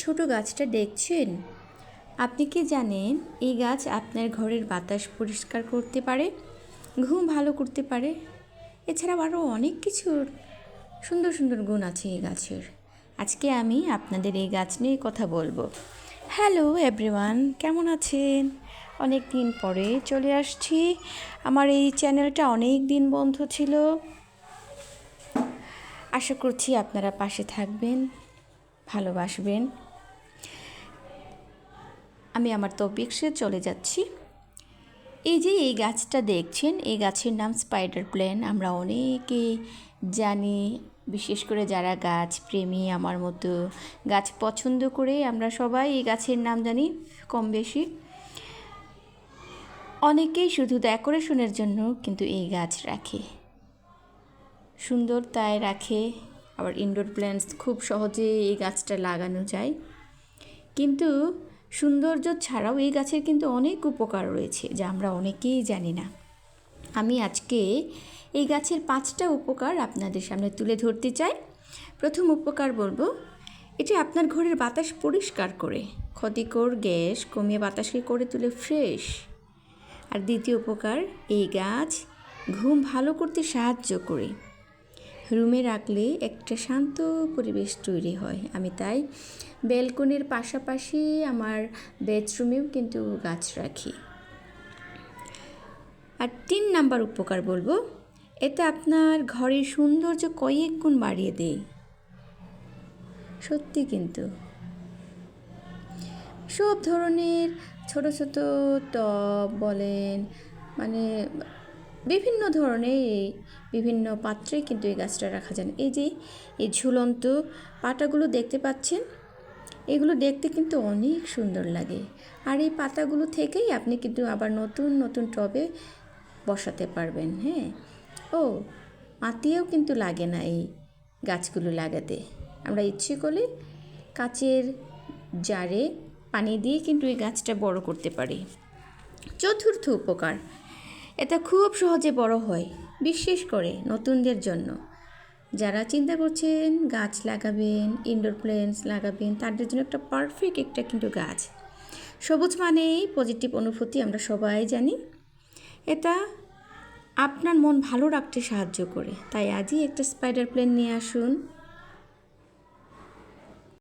ছোট গাছটা দেখছেন? আপনি কি জানেন এই গাছ আপনার ঘরের বাতাস পরিষ্কার করতে পারে, ঘুম ভালো করতে পারে? এছাড়াও আরও অনেক কিছুর সুন্দর সুন্দর গুণ আছে এই গাছের। আজকে আমি আপনাদের এই গাছ নিয়ে কথা বলবো। হ্যালো এভরিওয়ান, কেমন আছেন? অনেক দিন পরে চলে আসছি। আমার এই চ্যানেলটা অনেক দিন বন্ধ ছিল। আশা করছি আপনারা পাশে থাকবেন, ভালোবাসবেন। আমি আমার টপিকসে চলে যাচ্ছি। এই যে এই গাছটা দেখছেন, এই গাছের নাম স্পাইডার প্ল্যান্ট। আমরা অনেকেই জানি, বিশেষ করে যারা গাছ প্রেমী আমার মতো গাছ পছন্দ করে আমরা সবাই এই গাছের নাম জানি কম বেশি। অনেকেই শুধু ডেকোরেশনের জন্য কিন্তু এই গাছ রাখে, সুন্দর তাই রাখে। আবার ইনডোর প্ল্যান্টস খুব সহজে এই গাছটা লাগানো যায়। কিন্তু সৌন্দর্য ছাড়াও এই গাছের কিন্তু অনেক উপকার রয়েছে যা আমরা অনেকেই জানি না। আমি আজকে এই গাছের 5টা উপকার আপনাদের সামনে তুলে ধরতে চাই। প্রথম উপকার বলবো, এটি আপনার ঘরের বাতাস পরিষ্কার করে, ক্ষতিকর গ্যাস কমিয়ে বাতাসকে করে তুলে ফ্রেশ। আর দ্বিতীয় উপকার, এই গাছ ঘুম ভালো করতে সাহায্য করে। রুমে রাখলে একটা শান্ত পরিবেশ তৈরি হয়। আমি তাই ব্যালকনির পাশাপাশি আমার বেডরুমেও কিন্তু গাছ রাখি। আর 3 নাম্বার উপকার বলবো, এটা আপনার ঘরের সৌন্দর্য কয়েক গুণ বাড়িয়ে দেয়। সত্যি কিন্তু সব ধরনের ছোট ছোট টব বলেন, মানে বিভিন্ন ধরনের বিভিন্ন পাত্রে কিন্তু এই গাছটা রাখা যায়। এই যে এই ঝুলন্ত পাতাগুলো দেখতে পাচ্ছেন, এগুলো দেখতে কিন্তু অনেক সুন্দর লাগে। আর এই পাতাগুলো থেকেই আপনি কিন্তু আবার নতুন নতুন টবে বসাতে পারবেন। হ্যাঁ, ও মাটিও কিন্তু লাগে না এই গাছগুলো লাগাতে। আমরা ইচ্ছে করলে কাচের জারে পানি দিয়ে কিন্তু এই গাছটা বড় করতে পারি। চতুর্থ উপকার, এটা খুব সহজে বড় হয়, বিশেষ করে নতুনদের জন্য। যারা চিন্তা করছেন গাছ লাগাবেন, ইনডোর প্ল্যান্টস লাগাবেন, তাদের জন্য একটা পারফেক্ট একটা কিন্তু গাছ। সবুজ মানেই পজিটিভ অনুভূতি, আমরা সবাই জানি। এটা আপনার মন ভালো রাখতে সাহায্য করে। তাই আজই একটা স্পাইডার প্ল্যান্ট নিয়ে আসুন।